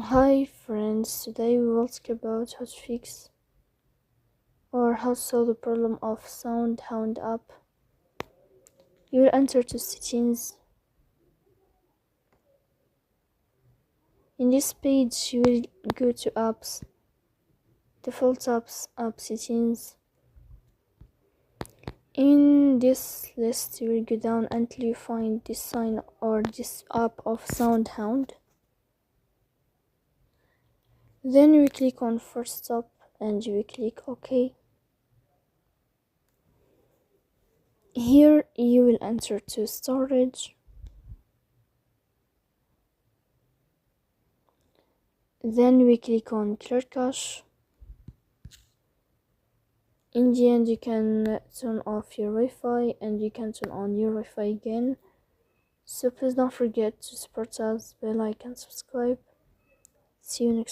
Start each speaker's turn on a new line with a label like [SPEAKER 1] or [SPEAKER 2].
[SPEAKER 1] Hi friends, today we will talk about how to fix or how to solve the problem of SoundHound app. You will enter to settings. In this page you will go to apps, default apps, app settings. In this list you will go down until you find this sign or this app of SoundHound. Then you click on first stop and you will click OK. Here you will enter to storage. Then we click on clear cache. In the end you can turn off your Wi-Fi and you can turn on your Wi-Fi again. So please don't forget to support us by like and subscribe. See you next time.